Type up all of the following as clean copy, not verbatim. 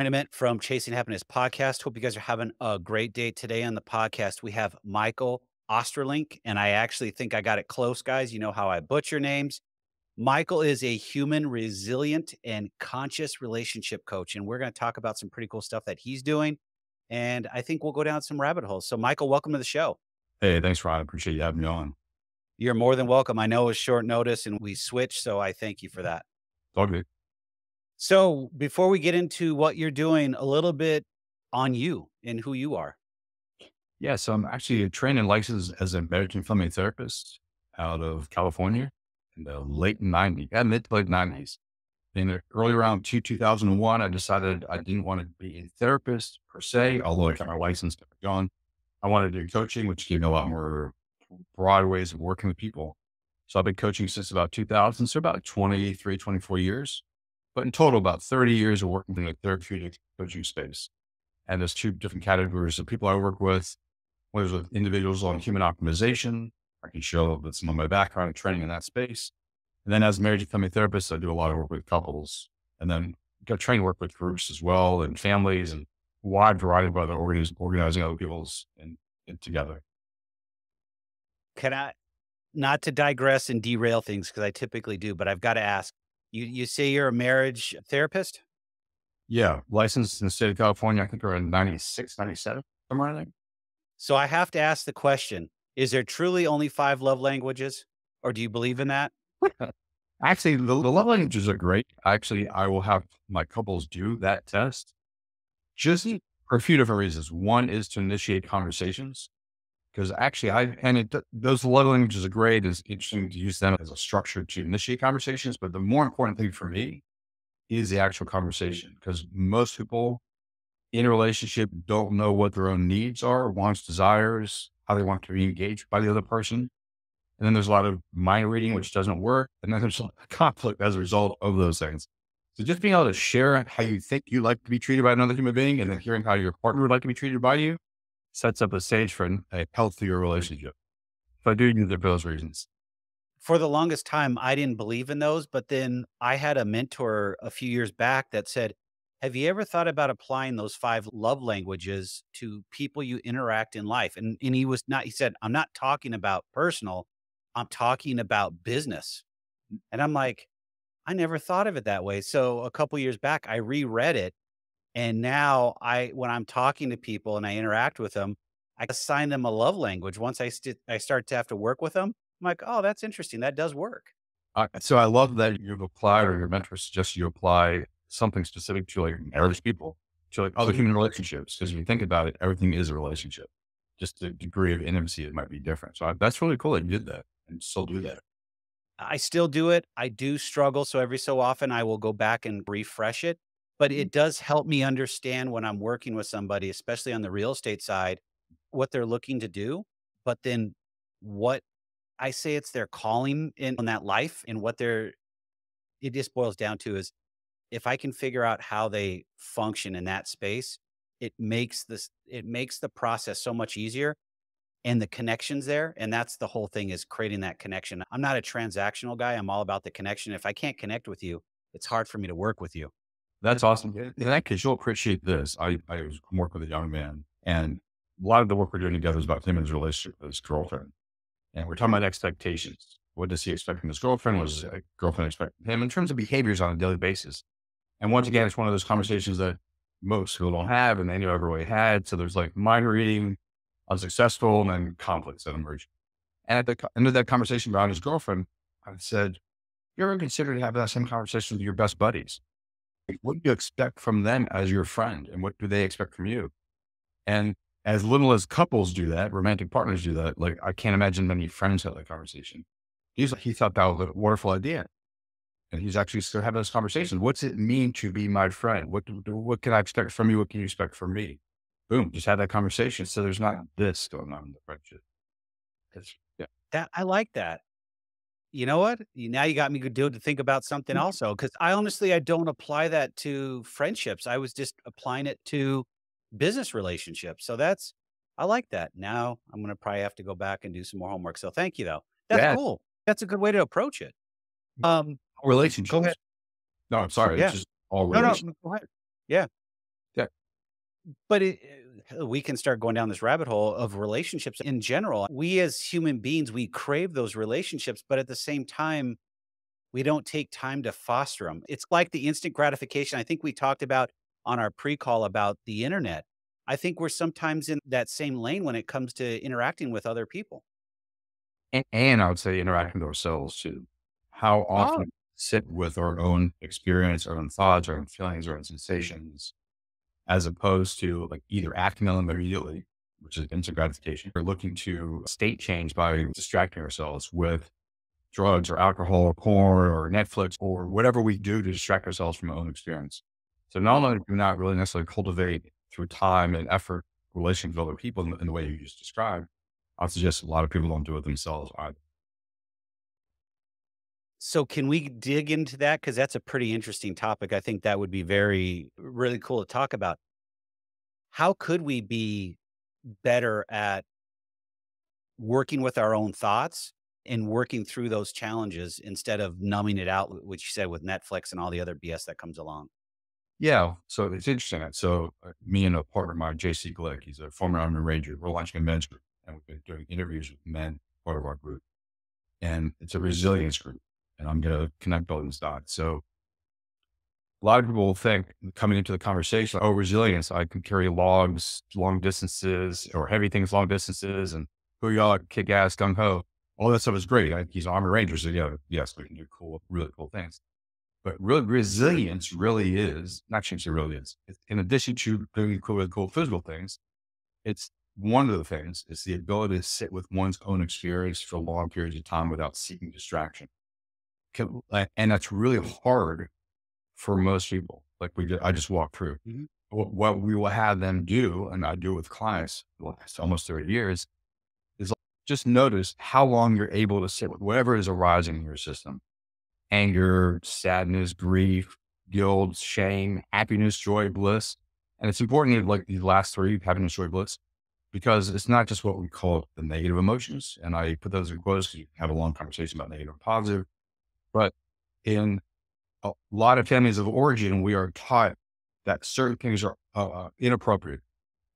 DeMent from Chasing Happiness podcast. Hope you guys are having a great day today. On the podcast, we have Michael Ostrolenk, and I actually think I got it close, guys. You know how I butcher names. Michael is a human, resilient, and conscious relationship coach, and we're going to talk about some pretty cool stuff that he's doing. And I think we'll go down some rabbit holes. So, Michael, welcome to the show. Hey, thanks, Ron. I appreciate you having me on. You're more than welcome. I know it was short notice and we switched, so I thank you for that. It's all good. So, before we get into what you're doing, a little bit on you and who you are. Yeah, so I'm actually a trained and licensed as an American family therapist out of California in the late 90s, mid to late 90s. In the early around 2001, I decided I didn't want to be a therapist per se, although I got my license to go on. I wanted to do coaching, which gave me a lot more broad ways of working with people. So I've been coaching since about 2000, so about 23, 24 years, but in total, about 30 years of working in the therapeutic coaching space. And there's two different categories of people I work with. One is with individuals on human optimization. I can show that some of my background and training in that space. And then as a marriage and family therapist, I do a lot of work with couples and then got trained work with groups as well and families and a wide variety of other organizing other people's and together. Can I not to digress and derail things because I typically do, but I've got to ask. You say you're a marriage therapist? Yeah. Licensed in the state of California, I think around 96, 97, somewhere around So I have to ask the question, is there truly only 5 love languages, or do you believe in that? there. Actually, the love languages are great. Actually, I will have my couples do that test just for a few different reasons. One is to initiate conversations because actually those love languages are great. It's interesting to use them as a structure to initiate conversations. But the more important thing for me is the actual conversation because most people in a relationship don't know what their own needs are, wants, desires, how they want to be engaged by the other person. And then there's a lot of mind reading, which doesn't work. And then there's a lot of conflict as a result of those things. So just being able to share how you think you like to be treated by another human being and then hearing how your partner would like to be treated by you sets up a stage for a healthier relationship. So I do use it for those reasons. For the longest time, I didn't believe in those, but then I had a mentor a few years back that said, "Have you ever thought about applying those 5 love languages to people you interact in life?" And he said, "I'm not talking about personal, I'm talking about business." And I'm like, "I never thought of it that way." So a couple years back, I reread it, and now when I'm talking to people and I interact with them, I assign them a love language. Once I start to have to work with them, I'm like, "Oh, that's interesting. That does work." So I love that you've applied or your mentor suggests you apply something specific to like marriage people, to like other human relationships. Because when you think about it, everything is a relationship. Just the degree of intimacy, it might be different. So that's really cool that you did that and still do that. I still do it. I do struggle, so every so often I will go back and refresh it, but it does help me understand when I'm working with somebody, especially on the real estate side, what they're looking to do, but then what I say it's their calling in that life and what they're it just boils down to is if I can figure out how they function in that space, it makes the process so much easier and the connections there, and that's the whole thing is creating that connection. I'm not a transactional guy, I'm all about the connection. If I can't connect with you, it's hard for me to work with you. That's awesome. In that case, you'll appreciate this. I was working with a young man, and a lot of the work we're doing together is about him and his relationship with his girlfriend. And we're talking about expectations. What does he expect from his girlfriend? What does his girlfriend expect from him in terms of behaviors on a daily basis? And once again, it's one of those conversations that most people don't have and they never really had. So there's like mind reading, unsuccessful, and then conflicts that emerge. And at the end of that conversation about his girlfriend, I said, you ever considered having that same conversation with your best buddies? Like, what do you expect from them as your friend? And what do they expect from you? And as little as couples do that, romantic partners do that, like I can't imagine many friends have that conversation. He thought that was a wonderful idea. And he's actually still having this conversation. What's it mean to be my friend? What can I expect from you? What can you expect from me? Boom, just had that conversation. So there's not this going on in the friendship. Yeah. That I like that. You know what? Now you got me good to think about something also, because I don't apply that to friendships. I was just applying it to business relationships. So I like that. Now I'm gonna probably have to go back and do some more homework. So thank you though. That's Yeah. cool. That's a good way to approach it. Um, go Relationships. ahead. No, I'm sorry. It's Yeah. just all No, relationships. no, go ahead. Yeah. But we can start going down this rabbit hole of relationships in general. We as human beings, we crave those relationships, but at the same time, we don't take time to foster them. It's like the instant gratification I think we talked about on our pre-call about the internet. I think we're sometimes in that same lane when it comes to interacting with other people. And I would say interacting with ourselves too. How Oh, often sit with our own experience, our own thoughts, our own feelings, our own sensations, as opposed to like either acting on them immediately, which is instant gratification, or looking to state change by distracting ourselves with drugs or alcohol or porn or Netflix or whatever we do to distract ourselves from our own experience. So not only do we not really necessarily cultivate through time and effort relations with other people in the way you just described, I suggest a lot of people don't do it themselves either. so can we dig into that? Because that's a pretty interesting topic. I think that would be very really cool to talk about. How could we be better at working with our own thoughts and working through those challenges instead of numbing it out, which you said with Netflix and all the other BS that comes along? Yeah, so it's interesting. So me and a partner of mine, JC Glick, he's a former Army Ranger. We're launching a men's group, and we've been doing interviews with men, part of our group, and it's a resilience group. And I'm going to connect all these dots. So a lot of people will think coming into the conversation, oh, resilience, I can carry logs long distances or heavy things long distances and who y'all kick ass, gung ho. All that stuff is great. He's an Army Ranger. So yeah, yes, we can do cool, really cool things. But real resilience really is not change. It really is. In addition to doing cool, really cool physical things, it's one of the things is the ability to sit with one's own experience for long periods of time without seeking distraction. And that's really hard for most people. Like I just walked through Mhm. what we will have them do, and I do with clients the last almost 30 years, is like, just notice how long you're able to sit with whatever is arising in your system: anger, sadness, grief, guilt, shame, happiness, joy, bliss. And it's important that like these last three, happiness, joy, bliss, because it's not just what we call the negative emotions. And I put those in quotes because you can have a long conversation about negative and positive. But in a lot of families of origin, we are taught that certain things are inappropriate.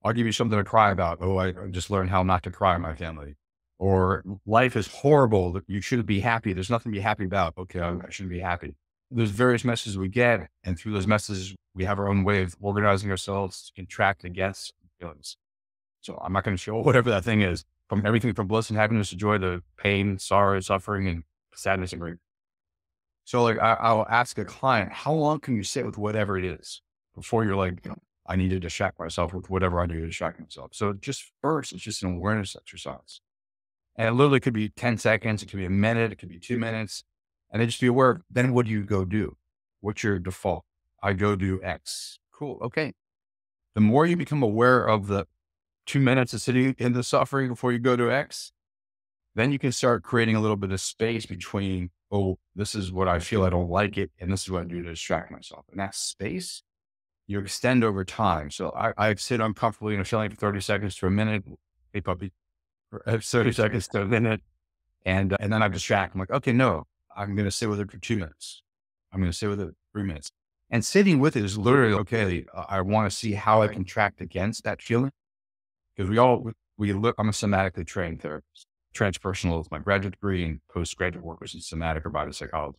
I'll give you something to cry about. Oh, I just learned how not to cry in my family. Or life is horrible. You shouldn't be happy. There's nothing to be happy about. Okay, I shouldn't be happy. There's various messages we get. And through those messages, we have our own way of organizing ourselves to contract against feelings. So I'm not going to show whatever that thing is, from everything from bliss and happiness to joy to pain, sorrow, suffering, and sadness and grief. So like I'll ask a client, how long can you sit with whatever it is before you're like, I need to distract myself with whatever I do to distract myself. So just first, it's just an awareness exercise. And it literally could be 10 seconds. It could be a minute. It could be 2 minutes. And then just be aware. Then what do you go do? What's your default? I go do X. Cool. Okay. The more you become aware of the 2 minutes of sitting in the suffering before you go to X, then you can start creating a little bit of space between, oh, this is what I feel, I don't like it, and this is what I do to distract myself. And that space you extend over time. So I sit uncomfortably in a feeling for 30 seconds to a minute, hey puppy, or 30 seconds to a minute, and then I distract. I'm like, okay, no, I'm going to sit with it for 2 minutes. I'm going to sit with it for 3 minutes. And sitting with it is literally, okay, I want to see how I contract against that feeling. Because we look, I'm a somatically trained therapist. Transpersonal is my graduate degree, and postgraduate work was in somatic or biopsychology.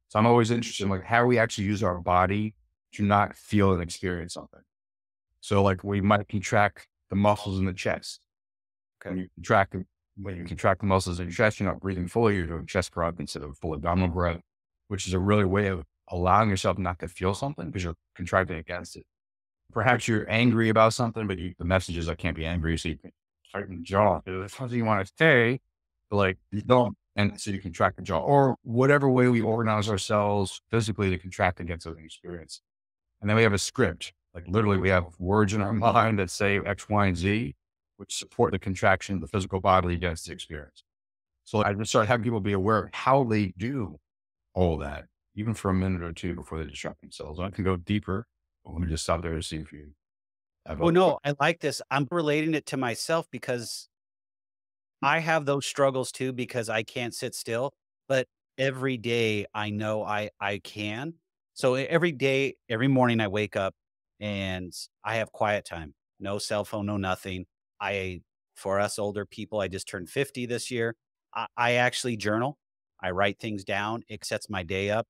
So I'm always interested in like how we actually use our body to not feel and experience something. So like we might contract the muscles in the chest. When you contract the muscles in your chest, you're not breathing fully, you're doing chest breath instead of full abdominal breath, which is a really way of allowing yourself not to feel something because you're contracting against it. Perhaps you're angry about something, but the message is I can't be angry. So you can tighten the jaw. If there's something you want to say, but like you don't. And so you contract the jaw or whatever way we organize ourselves physically to contract against an experience. And then we have a script. Like literally we have words in our mind that say X, Y, and Z, which support the contraction of the physical body against the experience. So I just start having people be aware of how they do all that, even for a minute or two before they distract themselves. And I can go deeper, but let me just stop there to see if you have Well, other no, questions. I like this. I'm relating it to myself because I have those struggles too because I can't sit still, but every day I know I can. So every day, every morning I wake up, and I have quiet time. No cell phone, no nothing. I For us older people, I just turned 50 this year. I actually journal. I write things down. It sets my day up.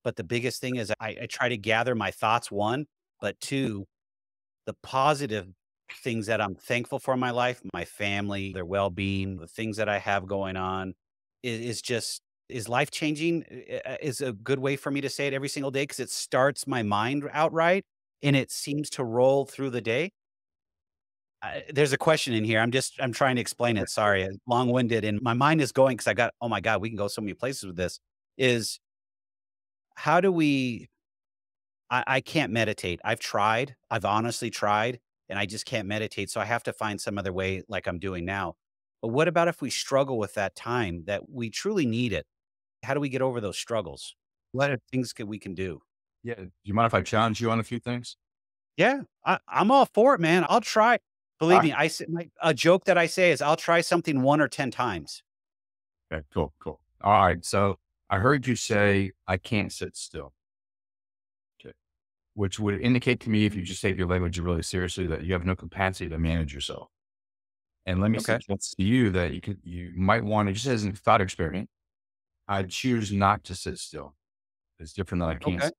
But the biggest thing is I try to gather my thoughts, one, but two, the positive things that I'm thankful for in my life, my family, their well-being, the things that I have going on is just is life changing is a good way for me to say it every single day because it starts my mind outright and it seems to roll through the day. There's a question in here. I'm trying to explain it. Sorry, long-winded, and my mind is going because I got, oh my God, we can go so many places with this. Is how do we I can't meditate. I've tried. I've honestly tried, and I just can't meditate, so I have to find some other way like I'm doing now. But what about if we struggle with that time that we truly need it? How do we get over those struggles? What are things we can do? Yeah. Do you mind if I challenge you on a few things? Yeah, I'm all for it, man. I'll try. All Believe right. me, I say a joke that I say is I'll try something 1 or 10 times. Okay, cool, cool. All right. So I heard you say, I can't sit still. Okay. Which would indicate to me, if you just take your language really seriously, that you have no capacity to manage yourself. And let me Okay, suggest to you that you might want to, just as a thought experiment, I choose not to sit still. It's different than I can't. okay.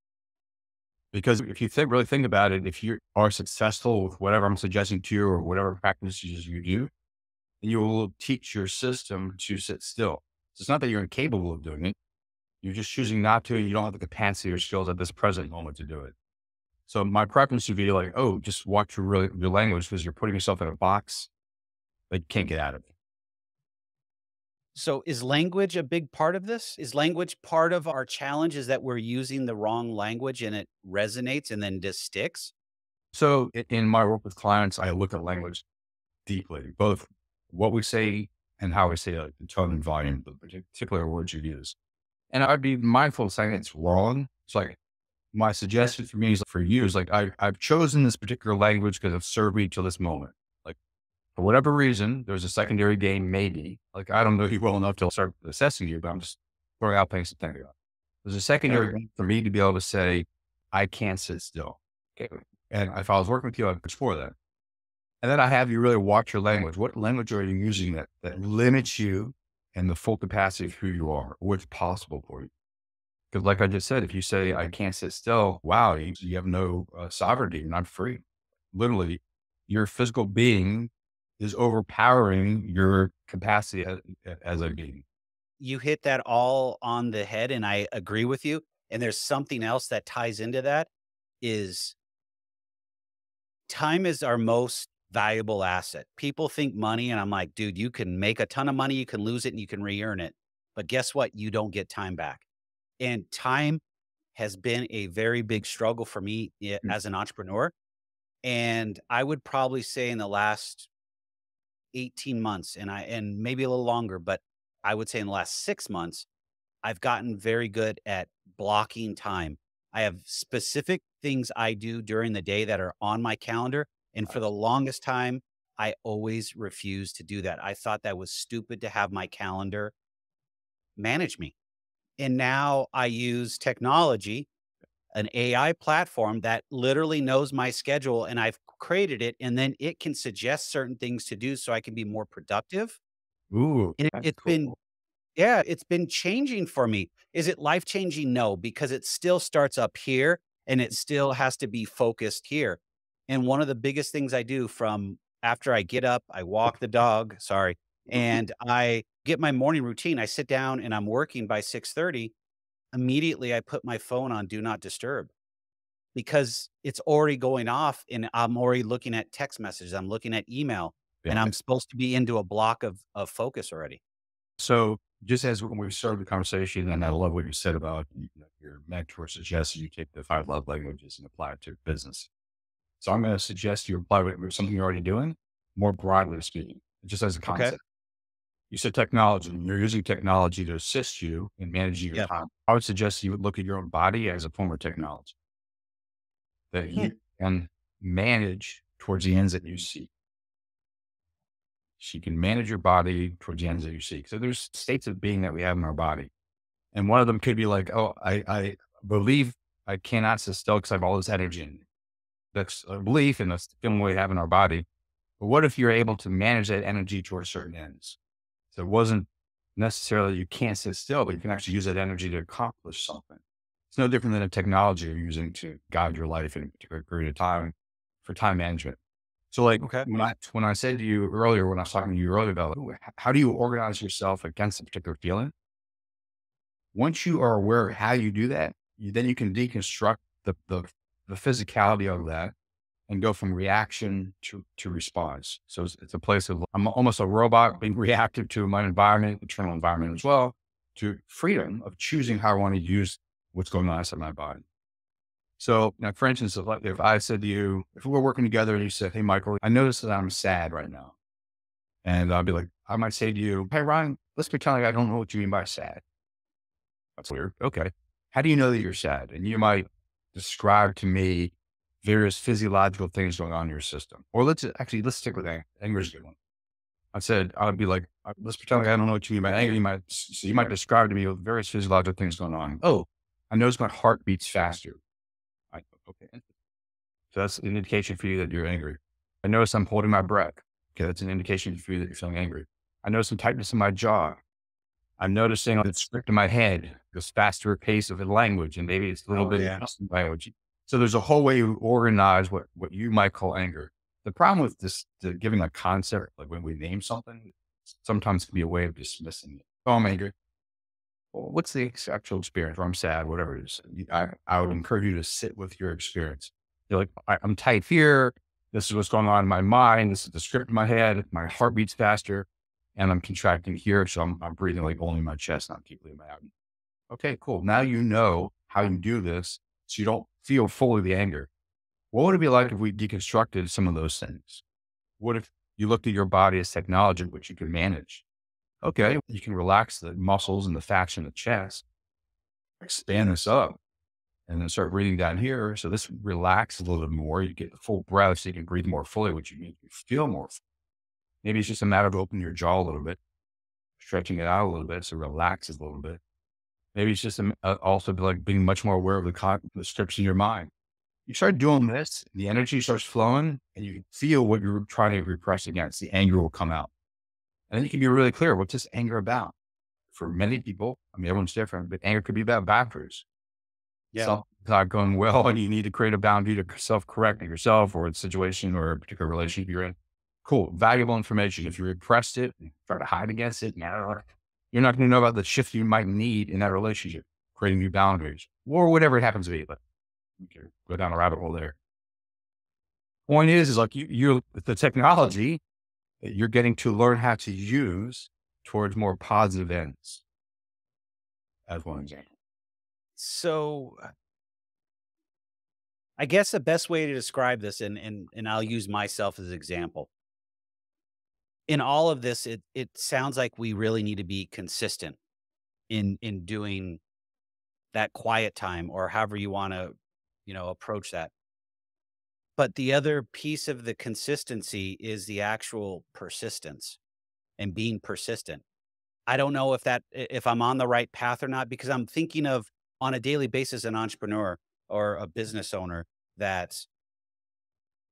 Because if you really think about it, if you are successful with whatever I'm suggesting to you or whatever practices you do, then you will teach your system to sit still. So it's not that you're incapable of doing it. You're just choosing not to. You don't have the capacity or skills at this present moment to do it. So my preference would be like, oh, just watch your language, because you're putting yourself in a box that you can't get out of. So is language a big part of this? Is language part of our challenge is that we're using the wrong language and it resonates and then just sticks? So in my work with clients, I look at language deeply, both what we say and how we say it, like the tone and volume, the particular words you use. And I'd be mindful of saying it's wrong. It's like, my suggestion for me is, for you, is like, I've chosen this particular language because it's served me till this moment. Like, for whatever reason, there's a secondary gain, maybe. Like, I don't know you well enough to start assessing you, but I'm just throwing out things to think about. There's a secondary gain for me to be able to say, I can't sit still. Okay. And if I was working with you, I'd explore that. And then I have you really watch your language. What language are you using that limits you and the full capacity of who you are, what's possible for you? Because, like I just said, if you say, I can't sit still, wow, you have no sovereignty. You're not free. Literally, your physical being is overpowering your capacity as a being. You hit that all on the head, and I agree with you. And there's something else that ties into that is time is our most valuable asset. People think money, and I'm like, dude, you can make a ton of money, you can lose it, and you can re-earn it. But guess what? You don't get time back. And time has been a very big struggle for me Mm. as an entrepreneur. And I would probably say in the last 18 months, and maybe a little longer, but I would say in the last 6 months, I've gotten very good at blocking time. I have specific things I do during the day that are on my calendar, and for the longest time, I always refused to do that. I thought that was stupid to have my calendar manage me. And now I use technology, an AI platform that literally knows my schedule, and I've created it, and then it can suggest certain things to do so I can be more productive. Ooh, And that's it's been cool. yeah, it's been changing for me. Is it life changing? No, because it still starts up here and it still has to be focused here. And one of the biggest things I do from after I get up, I walk the dog, sorry, and I get my morning routine. I sit down and I'm working by 6:30. Immediately I put my phone on do not disturb because it's already going off and I'm already looking at text messages. I'm looking at email Yeah. and I'm supposed to be into a block of focus already. So just as when we started the conversation, and I love what you said about, your mentor suggested you take the 5 love languages and apply it to business. So I'm going to suggest you apply it with something you're already doing, more broadly speaking, just as a Okay. concept. You said technology, and you're using technology to assist you in managing your Yeah. time. I would suggest you would look at your own body as a form of technology that Hmm. you can manage towards the ends that you seek. She can manage your body towards the ends that you seek. So there's states of being that we have in our body. And one of them could be like, oh, I believe I cannot sit still because I have all this energy in me. That's a belief and that's the feeling we have in our body. But what if you're able to manage that energy towards certain ends? So it wasn't necessarily you can't sit still, but you can actually use that energy to accomplish something. It's no different than a technology you're using to guide your life in a particular period of time for time management. So like Okay. when I said to you earlier, when I was talking to you earlier about like, how do you organize yourself against a particular feeling? Once you are aware of how you do that, then you can deconstruct the physicality of that and go from reaction to response. So it's a place of I'm almost a robot being reactive to my environment, internal environment as well, to freedom of choosing how I want to use what's going on inside my body. So, now, for instance, if I said to you, if we were working together and you said, "Hey, Michael, I noticed that I'm sad right now," and I'll be like, I might say to you, "Hey, Ryan, let's pretend like I don't know what you mean by sad." That's weird. Okay. How do you know that you're sad? And you might describe to me various physiological things going on in your system. Or let's stick with anger. Anger is a good one. I'd be like, let's pretend like I don't know what you mean by anger. You might describe to me various physiological things going on. Oh, I notice my heart beats faster. Okay. So that's an indication for you that you're angry. I notice I'm holding my breath. Okay. That's an indication for you that you're feeling angry. I notice some tightness in my jaw. I'm noticing the script in my head, this faster pace of the language, and maybe it's a little Oh, bit of yeah. custom language. So there's a whole way you organize what you might call anger. The problem with this, giving a concept, like when we name something, sometimes can be a way of dismissing it. Oh, I'm angry. Well, what's the actual experience? Or I'm sad, whatever it is. I would encourage you to sit with your experience. You're like, I'm tight here. This is what's going on in my mind. This is the script in my head. My heart beats faster and I'm contracting here. So I'm breathing like only my chest, not deeply in my abdomen. Okay, cool. Now you know how you do this so you don't feel fully the anger. What would it be like if we deconstructed some of those things? What if you looked at your body as technology, which you can manage? Okay, you can relax the muscles and the fats in the chest, expand this up, and then start breathing down here. So this relax a little bit more. You get the full breath so you can breathe more fully, which you mean you feel more. Maybe it's just a matter of opening your jaw a little bit, stretching it out a little bit so it relaxes a little bit. Maybe it's just also like being much more aware of the strips in your mind. You start doing this, the energy starts flowing, and you feel what you're trying to repress against. The anger will come out. And then you can be really clear, what's this anger about? For many people, I mean, everyone's different, but anger could be about boundaries. Yeah. Something's not going well, and you need to create a boundary to self-correct yourself or a situation or a particular relationship you're in. Cool. Valuable information. If you repressed it, and try to hide against it, you're not going to know about the shift you might need in that relationship, creating new boundaries or whatever it happens to be. But okay, go down a rabbit hole there. Point is like you're the technology that you're getting to learn how to use towards more positive ends, as one example. So I guess the best way to describe this, and I'll use myself as an example. In all of this, it sounds like we really need to be consistent in doing that quiet time or however you want to, approach that. But the other piece of the consistency is the actual persistence and being persistent. I don't know if I'm on the right path or not, because I'm thinking of on a daily basis an entrepreneur or a business owner that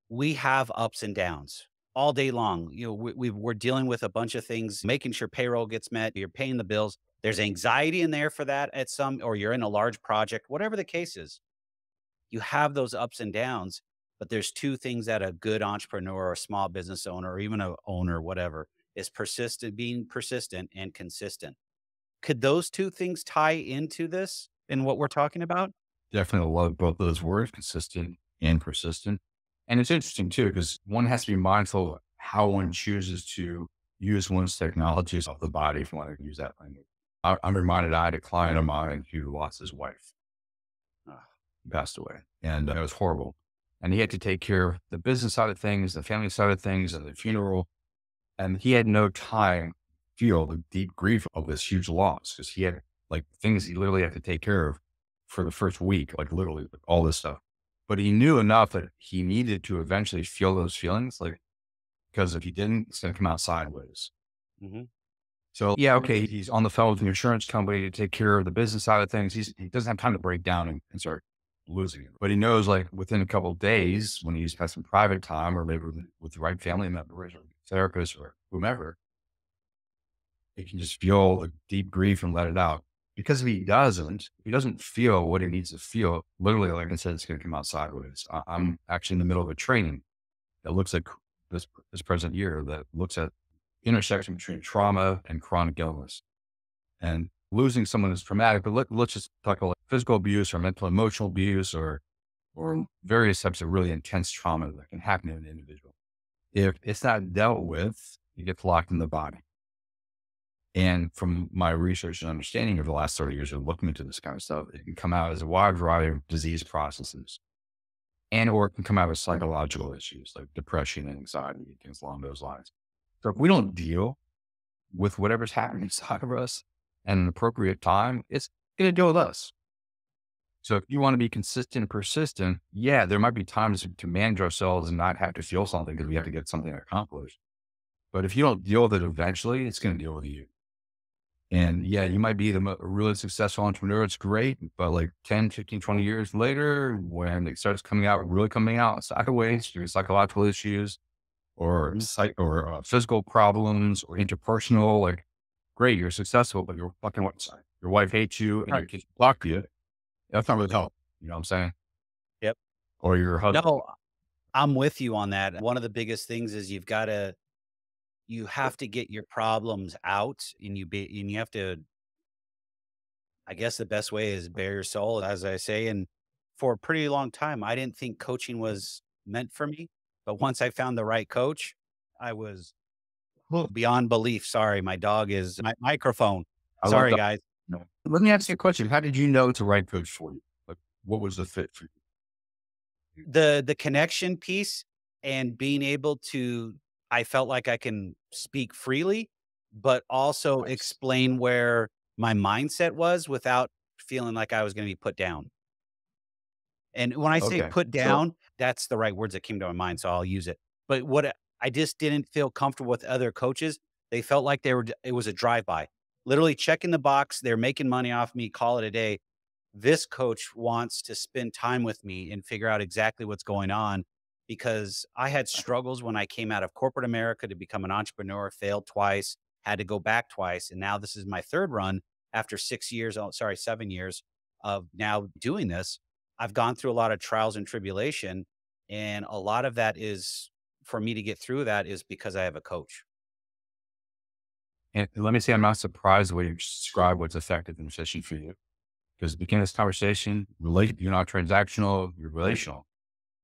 we have ups and downs all day long. We're dealing with a bunch of things, making sure payroll gets met. You're paying the bills. There's anxiety in there for that or you're in a large project, whatever the case is. You have those ups and downs, but there's two things that a good entrepreneur or small business owner or even a owner, whatever, is being persistent and consistent. Could those two things tie into this in what we're talking about? Definitely love both those words, consistent and persistent. And it's interesting too, because one has to be mindful of how one chooses to use one's technologies of the body, if you want to use that language. I'm reminded I had a client of mine who lost his wife. He passed away, and it was horrible. And he had to take care of the business side of things, the family side of things, and the funeral. And he had no time to feel the deep grief of this huge loss because he had like things he literally had to take care of for the first week, like literally like, all this stuff. But he knew enough that he needed to eventually feel those feelings, like because if he didn't, it's going to come out sideways. Mhm. So yeah, okay, he's on the phone with the insurance company to take care of the business side of things. He doesn't have time to break down and start losing it. But he knows like within a couple of days when he's had some private time or maybe with the right family members or therapist or whomever, he can just feel like deep grief and let it out. Because if he doesn't feel what he needs to feel, literally, like I said, it's going to come out sideways. I'm actually in the middle of a training that looks at this present year that looks at intersection between trauma and chronic illness. And losing someone is traumatic, but let's just talk about like physical abuse or mental emotional abuse or various types of really intense trauma that can happen in an individual. If it's not dealt with, it gets locked in the body. And from my research and understanding of the last 30 years of looking into this kind of stuff, it can come out as a wide variety of disease processes and or it can come out as psychological issues like depression and anxiety, things along those lines. So if we don't deal with whatever's happening inside of us at an appropriate time, it's going to deal with us. So if you want to be consistent and persistent, yeah, there might be times to manage ourselves and not have to feel something because we have to get something accomplished. But if you don't deal with it eventually, it's going to deal with you. And yeah, you might be a really successful entrepreneur. It's great. But like 10, 15, 20 years later, when it starts really coming out sideways through psychological issues or physical problems or interpersonal, like, great, you're successful, but your wife hates you and your kids block you. That's not really help. You know what I'm saying? Yep. Or your husband. No, I'm with you on that. One of the biggest things is you have to get your problems out and you have to, I guess the best way is bare your soul, as I say. And for a pretty long time, I didn't think coaching was meant for me. But once I found the right coach, I was beyond belief. Sorry, my dog is my microphone. I love Sorry, that. guys. No. Let me ask you a question. How did you know it's the right coach for you? Like, what was the fit for you? The connection piece and being able to, I felt like I can speak freely, but also Nice. explain where my mindset was without feeling like I was gonna be put down. And when I say Okay. put So, down, that's the right words that came to my mind, so I'll use it. But I just didn't feel comfortable with other coaches. They felt like it was a drive-by. Literally checking the box, they're making money off me, call it a day. This coach wants to spend time with me and figure out exactly what's going on because I had struggles when I came out of corporate America to become an entrepreneur, failed twice, had to go back twice. And now this is my third run after 6 years, oh, sorry, 7 years of now doing this. I've gone through a lot of trials and tribulation. And a lot of that is for me to get through that is because I have a coach. and let me say, I'm not surprised the way you describe what's effective and efficient for you. Because at the beginning of this conversation, you're not transactional, you're relational.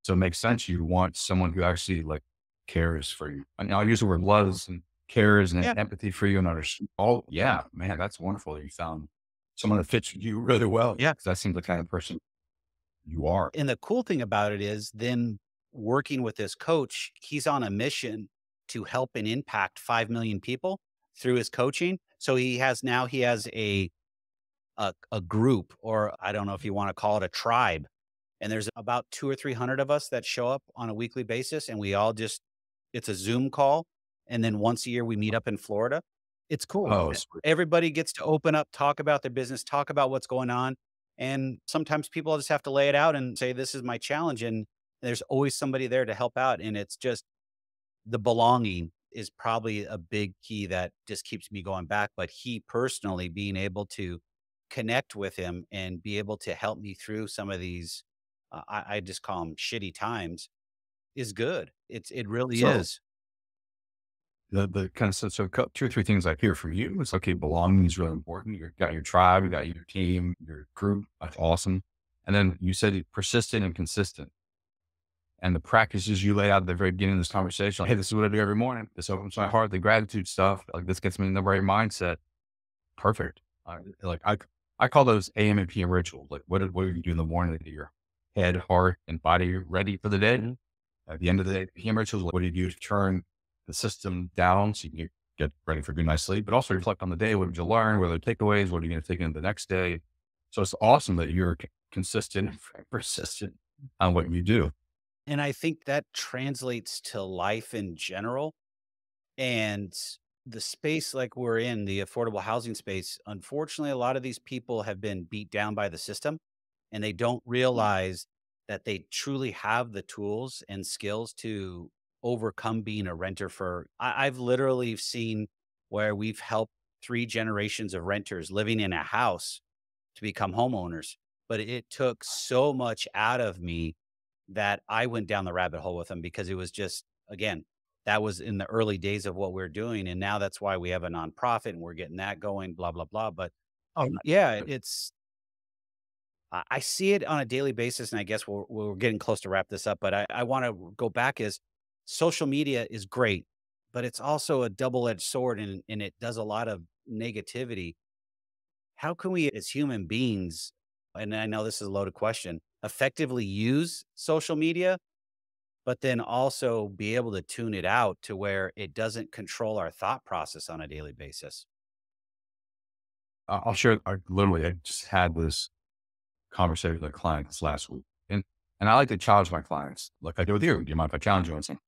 So it makes sense. You want someone who actually like cares for you. And I'll use the word loves and cares and Yeah. empathy for you and understand. Oh, yeah, man, that's wonderful that you found someone that fits you really well. Yeah. Because that seems the kind of person you are. And the cool thing about it is then working with this coach, he's on a mission to help and impact 5 million people through his coaching. So he has a group, or I don't know if you want to call it a tribe. And there's about 2 or 300 of us that show up on a weekly basis and we all just it's a Zoom call and then once a year we meet up in Florida. It's cool. Oh, sweet. Everybody gets to open up, talk about their business, talk about what's going on. And sometimes people just have to lay it out and say, this is my challenge. And there's always somebody there to help out. And it's just the belonging is probably a big key that just keeps me going back. But he personally being able to connect with him and be able to help me through some of these, I just call them shitty times, is good. It really So is. the kind of two or three things I hear from you is okay, belonging is really important. You got your tribe, you got your team, your group. That's awesome. And then you said persistent and consistent. And the practices you lay out at the very beginning of this conversation, like, hey, this is what I do every morning. This opens my heart, the gratitude stuff. Like this gets me in the right mindset. Perfect. I call those AM and PM rituals. Like what do you do in the morning to get your head, heart, and body ready for the day? At the end of the day, PM rituals, what do you do to turn the system down so you can get ready for a good night's sleep, but also reflect on the day. What did you learn? What are the takeaways? What are you going to take into the next day? So it's awesome that you're consistent, and persistent on what you do. And I think that translates to life in general. And the space like we're in, the affordable housing space, unfortunately, a lot of these people have been beat down by the system. and they don't realize that they truly have the tools and skills to overcome being a renter for I've literally seen where we've helped 3 generations of renters living in a house to become homeowners, but it took so much out of me that I went down the rabbit hole with them because it was just again, that was in the early days of what we're doing, and now that's why we have a nonprofit and we're getting that going, blah, blah, blah, but Oh, yeah, it's I see it on a daily basis, and I guess we're getting close to wrap this up, but I wanna go back is social media is great, but it's also a double-edged sword, and it does a lot of negativity. How can we as human beings, and I know this is a loaded question, effectively use social media, but then also be able to tune it out to where it doesn't control our thought process on a daily basis? I'll share. I just had this conversation with a client this last week, and I like to challenge my clients, like I do with you. Do you mind if I challenge you on something?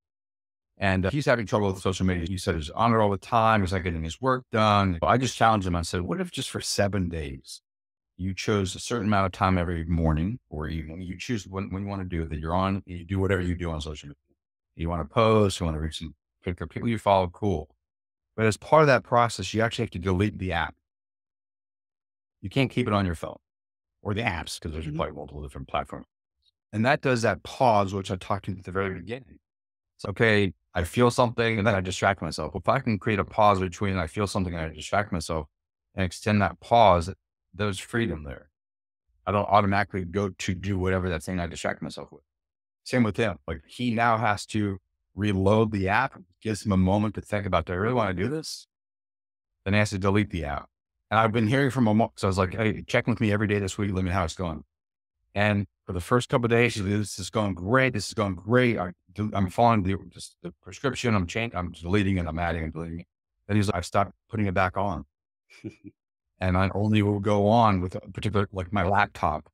And he's having trouble with social media. He said he's on it all the time. He's not getting his work done. I just challenged him. I said, "What if just for 7 days you chose a certain amount of time every morning or evening? You choose when you want to do it. That you're on. You do whatever you do on social media. You want to post. You want to reach some particular people you follow. Cool. But as part of that process, you actually have to delete the app. You can't keep it on your phone or the apps because there's Mhm. probably multiple different platforms. And that does that pause, which I talked to you at the very beginning. It's okay. I feel something and then I distract myself. If I can create a pause between I feel something and I distract myself and extend that pause, there's freedom there. I don't automatically go to do whatever that thing I distract myself with. Same with him. Like he now has to reload the app, gives him a moment to think about, do I really want to do this? Then he has to delete the app. And I've been hearing from him. So I was like, hey, check with me every day this week. Let me know how it's going. And for the first couple of days, she's like, this is going great. This is going great. I'm following the prescription. I'm deleting it. I'm adding and deleting it. Then he's like, I stopped putting it back on. And I only will go on with a particular, like my laptop,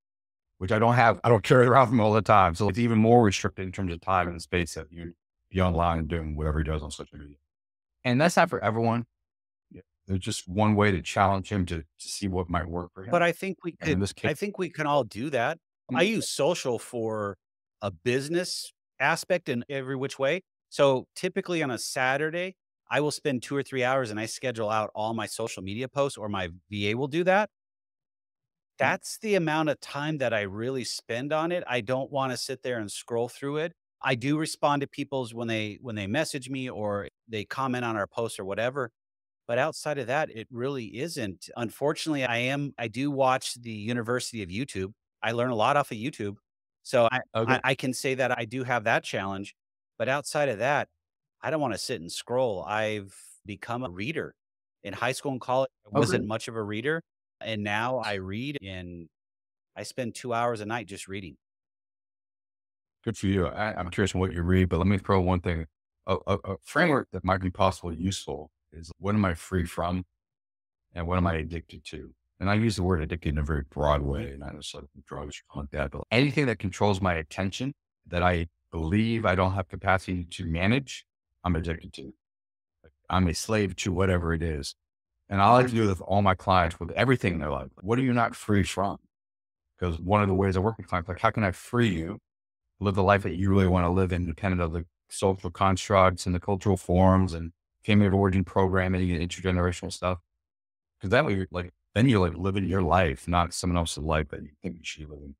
which I don't carry it around with me all the time. So it's even more restricted in terms of time and space that you be online and doing whatever he does on social media. And that's not for everyone. Yeah. There's just one way to challenge him to see what might work for But him. And in this case, I think we can all do that. I mm, use social for a business aspect in every which way. So typically on a Saturday, I will spend 2 or 3 hours and I schedule out all my social media posts or my VA will do that. That's the amount of time that I really spend on it. I don't wanna sit there and scroll through it. I do respond to people's when they message me or they comment on our posts or whatever, but outside of that, it really isn't. Unfortunately, I do watch the University of YouTube. I learn a lot off of YouTube. So okay. I can say that I do have that challenge, but outside of that, I don't wanna sit and scroll. I've become a reader. In high school and college, I Oh, wasn't great. much of a reader, and now I read and I spend 2 hours a night just reading. Good for you. I'm curious on what you read, but let me throw one thing. A framework that might be possibly useful is what am I free from and what am I addicted to? And I use the word addicted in a very broad way, not necessarily drugs or like that, but anything that controls my attention that I believe I don't have capacity to manage, I'm addicted to. I'm a slave to whatever it is. And I like to do it with all my clients with everything in their life. What are you not free from? Because one of the ways I work with clients, like, how can I free you live the life that you really want to live independent of the social constructs and the cultural forms and family of origin programming and intergenerational stuff. Because that way you're like, then you're like living your life, not someone else's life that you think you should be living.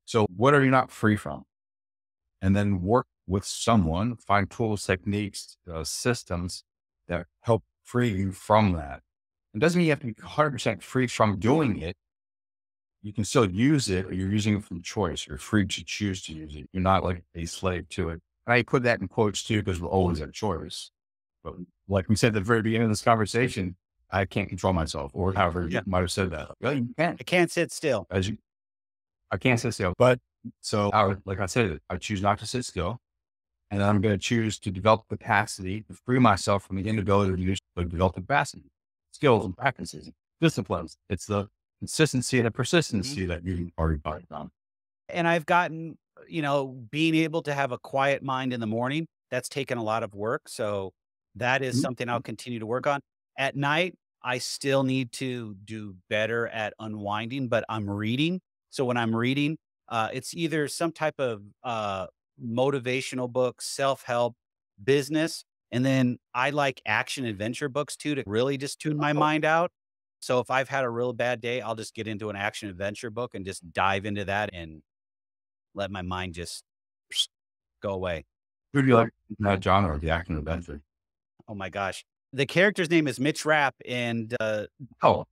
So what are you not free from? And then work with someone, find tools, techniques, systems that help free you from that. It doesn't mean you have to be 100% free from doing it. You can still use it, but you're using it from choice. You're free to choose to use it. You're not like a slave to it. And I put that in quotes too, because we're always at choice. But like we said at the very beginning of this conversation, I can't control myself, or however you Yeah. might have said that. Well, you can, I can't sit still. as you, I can't sit still. But so, like I said, I choose not to sit still, and I'm going to choose to develop capacity to free myself from the inability to use to develop capacity, skills, and practices, disciplines. It's the consistency and the Mhm. persistency that you already talked about. And I've gotten, being able to have a quiet mind in the morning, that's taken a lot of work, so that is Mhm. something I'll continue to work on. At night, I still need to do better at unwinding, but I'm reading. So when I'm reading, it's either some type of motivational book, self-help, business, and then I like action adventure books too to really just tune my Oh, mind out. So if I've had a real bad day, I'll just get into an action adventure book and just dive into that and let my mind just go away. who do you like in that genre, the action adventure? Oh my gosh. The character's name is Mitch Rapp, and, Oh,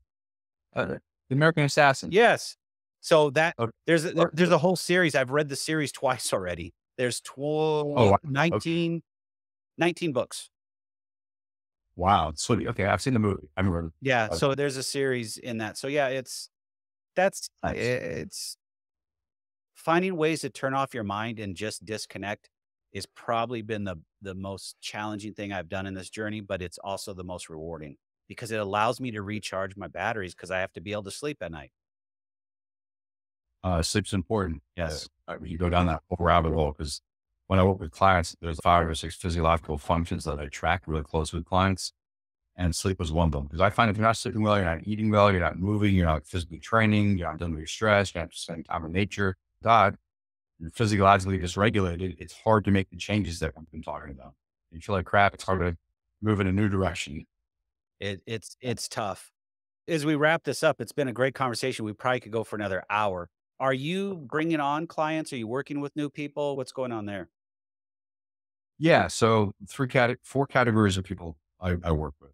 uh, The American Assassin. yes. So that okay. there's a whole series. I've read the series twice already. There's Oh, wow. Okay. 19 books. Wow. Sweet. Okay. I've seen the movie. I remember. Yeah, Uh, so there's a series in that. So yeah, nice. it's finding ways to turn off your mind and just disconnect is probably been the most challenging thing I've done in this journey, but it's also the most rewarding because it allows me to recharge my batteries because I have to be able to sleep at night. Sleep's important. Yes. You go down that whole rabbit hole because when I work with clients, there's 5 or 6 physiological functions that I track really close with clients, and sleep is one of them. Because I find if you're not sleeping well, you're not eating well, you're not moving, you're not physically training, you're not dealing with your stress, you're not spending time in nature. God, you're physiologically dysregulated. It's hard to make the changes that we've been talking about. You feel like crap. It's hard to move in a new direction. It's tough. As we wrap this up, it's been a great conversation. We probably could go for another hour. Are you bringing on clients? Are you working with new people? What's going on there? Yeah. So 4 categories of people I work with.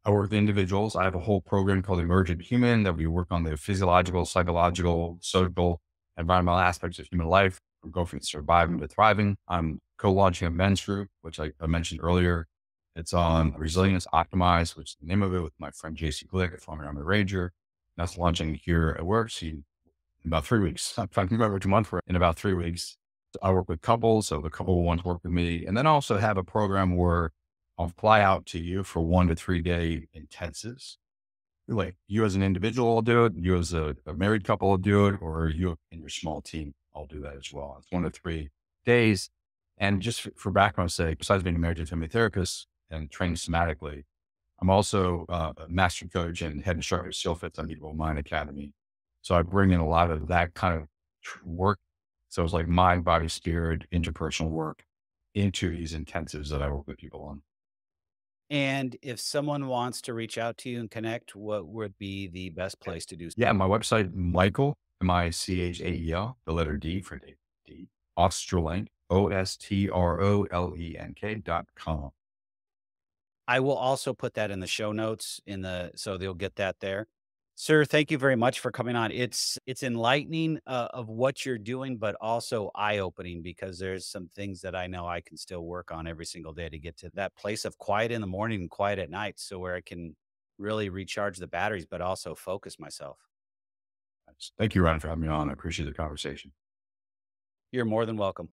I work with individuals. I have a whole program called Emergent Human that we work on the physiological, psychological, social, environmental aspects of human life. We go from surviving to thriving. I'm co-launching a men's group, which I mentioned earlier. It's on resilience optimized, which is the name of it, with my friend JC Glick, a former Army Ranger. That's launching here at work. So in about 3 weeks. I'm trying to remember 2 months for in about 3 weeks. So I work with couples, so the couple will want to work with me. And then I also have a program where I'll fly out to you for 1 to 3 day intensives. Like you as an individual will do it, you as a married couple will do it, or you and your small team, I'll do that as well. It's 1 to 3 days. And just for background's sake, besides being a marriage and family therapist and trained somatically, I'm also a master coach and head instructor of SEAL Fits on Equal Mind Academy. So I bring in a lot of that kind of work. So it's like mind, body, spirit, interpersonal work into these intensives that I work with people on. And if someone wants to reach out to you and connect, what would be the best place to do so? Yeah, my website, Michael, Michael, the letter D for Dave, D, Ostrolenk, OSTROLENK.com. I will also put that in the show notes so they'll get that there. Sir, thank you very much for coming on. It's enlightening of what you're doing, but also eye-opening because there's some things that I know I can still work on every single day to get to that place of quiet in the morning and quiet at night, so where I can really recharge the batteries, but also focus myself. Thank you, Ryan, for having me on. I appreciate the conversation. You're more than welcome.